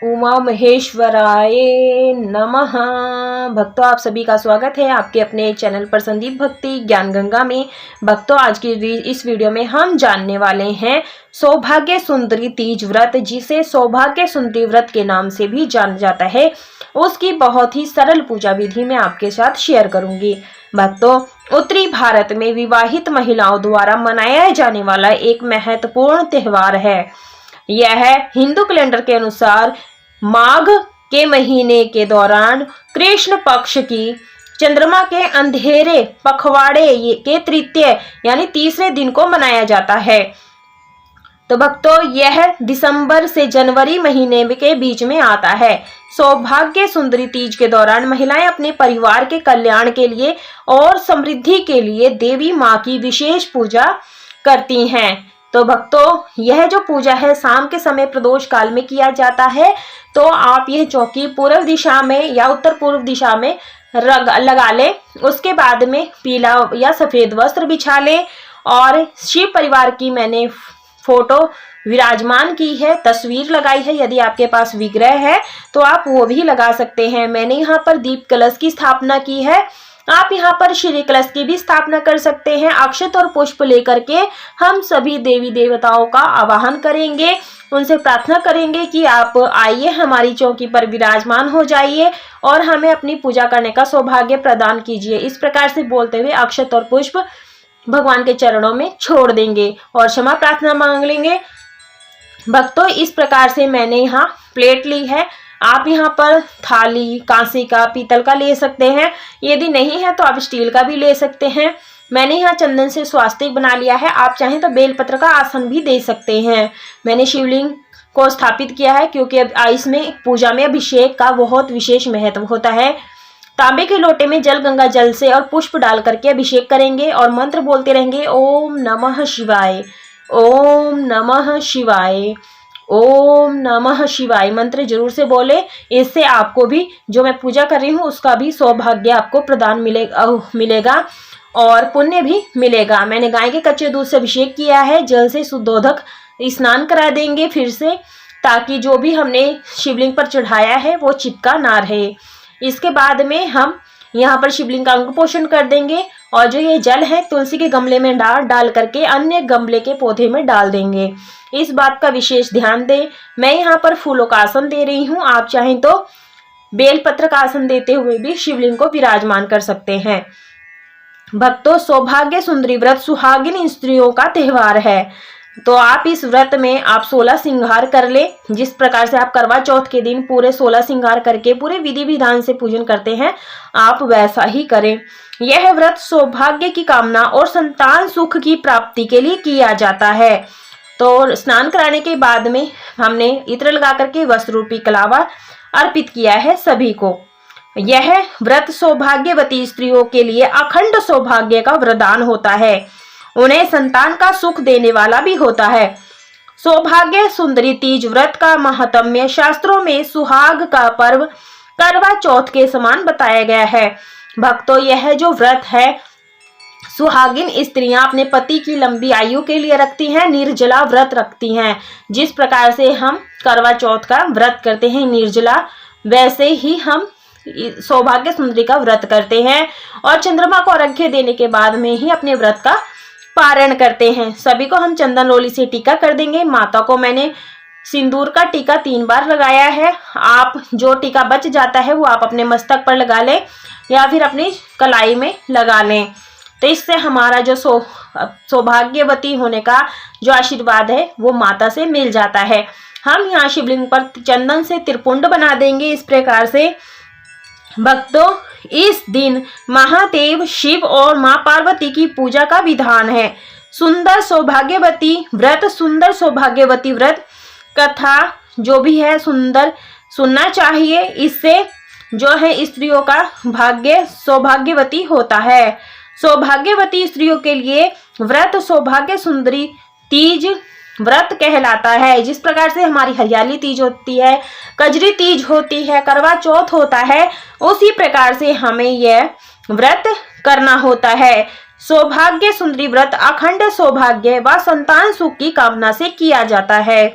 उमा महेश्वराय नमः। भक्तों, आप सभी का स्वागत है आपके अपने चैनल पर संदीप भक्ति ज्ञान गंगा में। भक्तों, आज की इस वीडियो में हम जानने वाले हैं सौभाग्य सुंदरी तीज व्रत, जिसे सौभाग्य सुंदरी व्रत के नाम से भी जाना जाता है। उसकी बहुत ही सरल पूजा विधि मैं आपके साथ शेयर करूंगी। भक्तों, उत्तरी भारत में विवाहित महिलाओं द्वारा मनाया जाने वाला एक महत्वपूर्ण त्योहार है। यह हिंदू कैलेंडर के अनुसार माघ के महीने के दौरान कृष्ण पक्ष की चंद्रमा के अंधेरे पखवाड़े के तृतीय यानी तीसरे दिन को मनाया जाता है। तो भक्तों, यह दिसंबर से जनवरी महीने के बीच में आता है। सौभाग्य सुंदरी तीज के दौरान महिलाएं अपने परिवार के कल्याण के लिए और समृद्धि के लिए देवी माँ की विशेष पूजा करती हैं। तो भक्तों, यह जो पूजा है शाम के समय प्रदोष काल में किया जाता है। तो आप यह चौकी पूर्व दिशा में या उत्तर पूर्व दिशा में लगा लें। उसके बाद में पीला या सफेद वस्त्र बिछा लें और शिव परिवार की मैंने फोटो विराजमान की है, तस्वीर लगाई है। यदि आपके पास विग्रह है तो आप वो भी लगा सकते हैं। मैंने यहाँ पर दीप कलश की स्थापना की है। आप यहाँ पर श्री कलश की भी स्थापना कर सकते हैं। अक्षत और पुष्प लेकर के हम सभी देवी देवताओं का आवाहन करेंगे, उनसे प्रार्थना करेंगे कि आप आइए, हमारी चौकी पर विराजमान हो जाइए और हमें अपनी पूजा करने का सौभाग्य प्रदान कीजिए। इस प्रकार से बोलते हुए अक्षत और पुष्प भगवान के चरणों में छोड़ देंगे और क्षमा प्रार्थना मांग लेंगे। भक्तों, इस प्रकार से मैंने यहाँ प्लेट ली है। आप यहाँ पर थाली कांसे का, पीतल का ले सकते हैं। यदि नहीं है तो आप स्टील का भी ले सकते हैं। मैंने यहाँ चंदन से स्वास्तिक बना लिया है। आप चाहें तो बेलपत्र का आसन भी दे सकते हैं। मैंने शिवलिंग को स्थापित किया है क्योंकि अब इसमें पूजा में अभिषेक का बहुत विशेष महत्व होता है। तांबे के लोटे में जल गंगा जल से और पुष्प डाल करके अभिषेक करेंगे और मंत्र बोलते रहेंगे, ओम नमः शिवाय, ओम नमः शिवाय, ओम नमः शिवाय। मंत्र जरूर से बोले। इससे आपको भी, जो मैं पूजा कर रही हूँ, उसका भी सौभाग्य आपको प्रदान मिलेगा और पुण्य भी मिलेगा। मैंने गाय के कच्चे दूध से अभिषेक किया है। जल से शुद्धोदक स्नान करा देंगे फिर से, ताकि जो भी हमने शिवलिंग पर चढ़ाया है वो चिपका ना रहे। इसके बाद में हम यहाँ पर शिवलिंग का अंग पोषण कर देंगे और जो ये जल है तुलसी के गमले में डाल करके अन्य गमले के पौधे में डाल देंगे। इस बात का विशेष ध्यान दें। मैं यहाँ पर फूलों का आसन दे रही हूँ। आप चाहें तो बेलपत्र का आसन देते हुए भी शिवलिंग को विराजमान कर सकते हैं। भक्तों, सौभाग्य सुंदरी व्रत सुहागिन स्त्रियों का त्योहार है। तो आप इस व्रत में आप 16 श्रृंगार कर ले। जिस प्रकार से आप करवा चौथ के दिन पूरे 16 श्रृंगार करके पूरे विधि विधान से पूजन करते हैं, आप वैसा ही करें। यह व्रत सौभाग्य की कामना और संतान सुख की प्राप्ति के लिए किया जाता है। तो स्नान कराने के बाद में हमने इत्र लगा करके वस्त्र रूपी कलावा अर्पित किया है सभी को। यह व्रत सौभाग्यवती स्त्रियों के लिए अखंड सौभाग्य का वरदान होता है। उन्हें संतान का सुख देने वाला भी होता है। सौभाग्य सुंदरी तीज व्रत का महात्म्य शास्त्रों में सुहाग का पर्व करवा चौथ के समान बताया गया है। भक्तों, यह जो व्रत है सुहागिन स्त्रियां अपने पति की लंबी आयु के लिए रखती हैं, निर्जला व्रत रखती हैं। जिस प्रकार से हम करवा चौथ का व्रत करते हैं निर्जला, वैसे ही हम सौभाग्य सुंदरी का व्रत करते हैं और चंद्रमा को अर्घ्य देने के बाद में ही अपने व्रत का पारण करते हैं। सभी को हम चंदन रोली से टीका कर देंगे। माता को मैंने सिंदूर का टीका 3 बार लगाया है। आप जो टीका बच जाता है वो आप अपने मस्तक पर लगा लें या फिर अपनी कलाई में लगा लें। तो इससे हमारा जो सौभाग्यवती होने का जो आशीर्वाद है वो माता से मिल जाता है। हम यहाँ शिवलिंग पर चंदन से त्रिपुंड बना देंगे इस प्रकार से। भक्तों, इस दिन महादेव शिव और माँ पार्वती की पूजा का विधान है। सुंदर सौभाग्यवती व्रत कथा जो भी है सुंदर सुनना चाहिए। इससे जो है स्त्रियों का भाग्य सौभाग्यवती होता है। सौभाग्यवती स्त्रियों के लिए व्रत सौभाग्य सुंदरी तीज व्रत कहलाता है। जिस प्रकार से हमारी हरियाली तीज होती है, कजरी तीज होती है, करवा चौथ होता है, उसी प्रकार से हमें यह व्रत करना होता है। सौभाग्य सुंदरी व्रत अखंड सौभाग्य व संतान सुख की कामना से किया जाता है।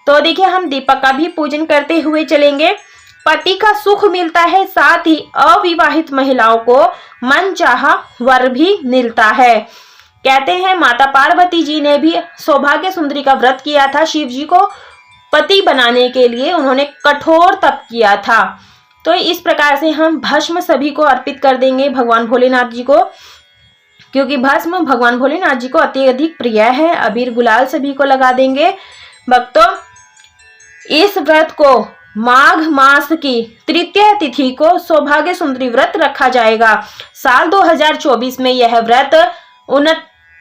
तो देखिए हम दीपक का भी पूजन करते हुए चलेंगे। पति का सुख मिलता है, साथ ही अविवाहित महिलाओं को मनचाहा वर भी मिलता है। कहते हैं माता पार्वती जी ने भी सौभाग्य सुंदरी का व्रत किया था। शिव जी को पति बनाने के लिए उन्होंने कठोर तप किया था। तो इस प्रकार से हम भस्म सभी को अर्पित कर देंगे भगवान भोलेनाथ जी को, क्योंकि भस्म भगवान भोलेनाथ जी को अत्यधिक प्रिय है। अबीर गुलाल सभी को लगा देंगे। भक्तों, इस व्रत को माघ मास की तृतीय तिथि को सौभाग्य सुंदरी व्रत रखा जाएगा। साल 2024 में यह व्रत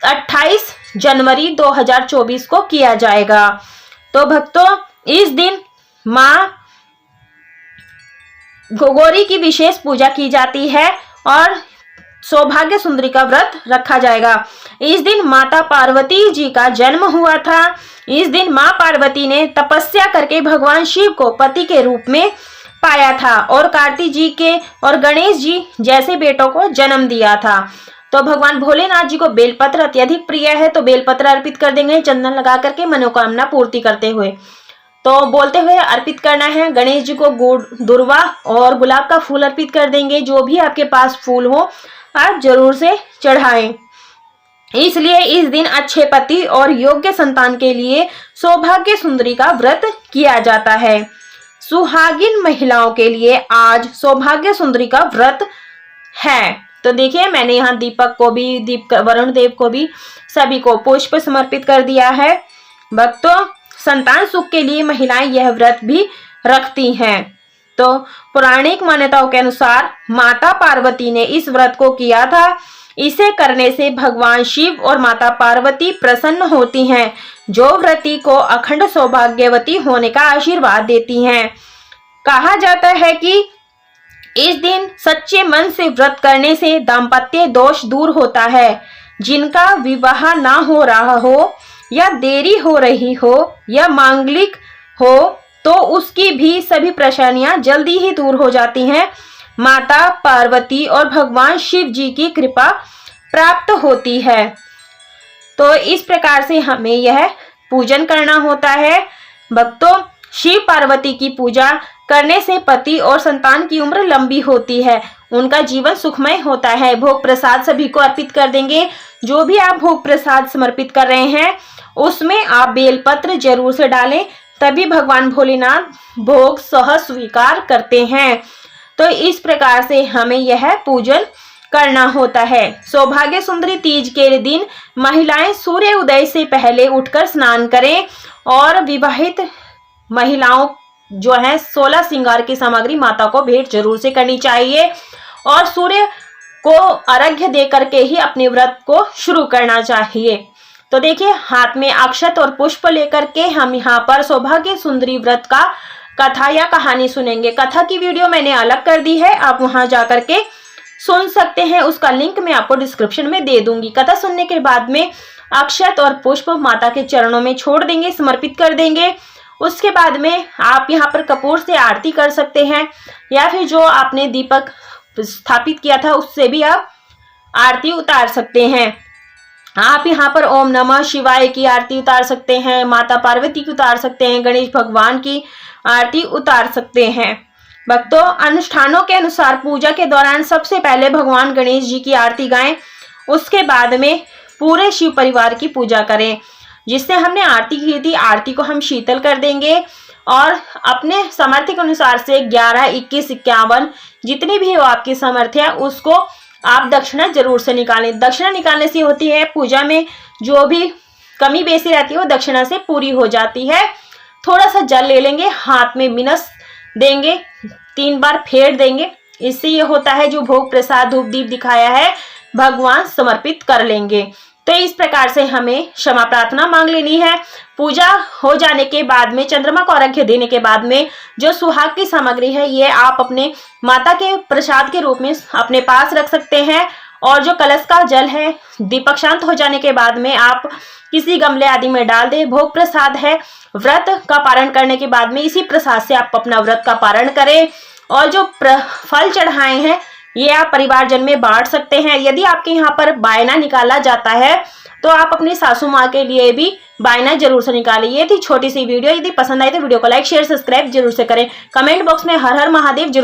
28 जनवरी 2024 को किया जाएगा। तो भक्तों, इस दिन माँ गौरी की विशेष पूजा की जाती है और सौभाग्य सुंदरी का व्रत रखा जाएगा। इस दिन माता पार्वती जी का जन्म हुआ था। इस दिन माँ पार्वती ने तपस्या करके भगवान शिव को पति के रूप में पाया था और कार्तिक जी के और गणेश जी जैसे बेटों को जन्म दिया था। तो भगवान भोलेनाथ जी को बेलपत्र अत्यधिक प्रिय है, तो बेलपत्र अर्पित कर देंगे चंदन लगा करके मनोकामना पूर्ति करते हुए। तो बोलते हुए अर्पित करना है। गणेश जी को गुड़, दुर्वा और गुलाब का फूल अर्पित कर देंगे। जो भी आपके पास फूल हो आप जरूर से चढ़ाएं। इसलिए इस दिन अच्छे पति और योग्य संतान के लिए सौभाग्य सुंदरी का व्रत किया जाता है। सुहागिन महिलाओं के लिए आज सौभाग्य सुंदरी का व्रत है। तो देखिए मैंने यहाँ दीपक को भी, वरुण देव को भी, सभी को पुष्प समर्पित कर दिया है। भक्तों, संतान सुख के लिए महिलाएं यह व्रत भी रखती हैं। तो पौराणिक मान्यताओं के अनुसार माता पार्वती ने इस व्रत को किया था। इसे करने से भगवान शिव और माता पार्वती प्रसन्न होती हैं, जो व्रती को अखंड सौभाग्यवती होने का आशीर्वाद देती हैं। कहा जाता है कि इस दिन सच्चे मन से व्रत करने से दाम्पत्य दोष दूर होता है। जिनका विवाह ना हो रहा हो या देरी हो रही हो या मांगलिक हो तो उसकी भी सभी परेशानियां जल्दी ही दूर हो जाती हैं। माता पार्वती और भगवान शिव जी की कृपा प्राप्त होती है। तो इस प्रकार से हमें यह पूजन करना होता है। भक्तों, शिव पार्वती की पूजा करने से पति और संतान की उम्र लंबी होती है, उनका जीवन सुखमय होता है। भोग प्रसाद सभी को अर्पित कर देंगे। जो भी आप भोग प्रसाद समर्पित कर रहे हैं उसमें आप बेलपत्र जरूर से डालें, तभी भगवान भोलेनाथ भोग सहज स्वीकार करते हैं। तो इस प्रकार से हमें यह पूजन करना होता है। सौभाग्य सुंदरी तीज के दिन महिलाएं सूर्य उदय से पहले उठकर स्नान करें और विवाहित महिलाओं जो है 16 श्रृंगार की सामग्री माता को भेंट जरूर से करनी चाहिए और सूर्य को अर्घ्य दे करके ही अपने व्रत को शुरू करना चाहिए। तो देखिए हाथ में अक्षत और पुष्प लेकर के हम यहाँ पर सौभाग्य सुंदरी व्रत का कथा या कहानी सुनेंगे। कथा की वीडियो मैंने अलग कर दी है, आप वहां जाकर के सुन सकते हैं। उसका लिंक मैं आपको डिस्क्रिप्शन में दे दूंगी। कथा सुनने के बाद में अक्षत और पुष्प माता के चरणों में छोड़ देंगे, समर्पित कर देंगे। उसके बाद में आप यहाँ पर कपूर से आरती कर सकते हैं या फिर जो आपने दीपक स्थापित किया था उससे भी आप आरती उतार सकते हैं। आप यहाँ पर ओम नमः शिवाय की आरती उतार सकते हैं, माता पार्वती की उतार सकते हैं, गणेश भगवान की आरती उतार सकते हैं। भक्तों, अनुष्ठानों के अनुसार पूजा के दौरान सबसे पहले भगवान गणेश जी की आरती गाएं, उसके बाद में पूरे शिव परिवार की पूजा करें। जिससे हमने आरती की थी, आरती को हम शीतल कर देंगे और अपने सामर्थ्य के अनुसार से 11, 21, 51 जितनी भी हो आपकी सामर्थ्य है उसको आप दक्षिणा जरूर से निकालें। दक्षिणा निकालने से होती है पूजा में जो भी कमी बेसी रहती है वो दक्षिणा से पूरी हो जाती है। थोड़ा सा जल ले लेंगे, हाथ में मिनस देंगे, 3 बार फेर देंगे। इससे ये होता है जो भोग प्रसाद धूप दीप दिखाया है भगवान समर्पित कर लेंगे। तो इस प्रकार से हमें क्षमा प्रार्थना मांग लेनी है। पूजा हो जाने के बाद में चंद्रमा को अर्घ्य देने के बाद में जो सुहाग की सामग्री है ये आप अपने माता के प्रसाद के रूप में अपने पास रख सकते हैं और जो कलश का जल है दीपक शांत हो जाने के बाद में आप किसी गमले आदि में डाल दें। भोग प्रसाद है, व्रत का पारण करने के बाद में इसी प्रसाद से आप अपना व्रत का पारण करें और जो फल चढ़ाए हैं ये आप परिवारजन में बांट सकते हैं। यदि आपके यहाँ पर बायना निकाला जाता है तो आप अपनी सासू माँ के लिए भी बायना जरूर से निकालें। ये थी छोटी सी वीडियो। यदि पसंद आई तो वीडियो को लाइक शेयर सब्सक्राइब जरूर से करें। कमेंट बॉक्स में हर हर महादेव जरूर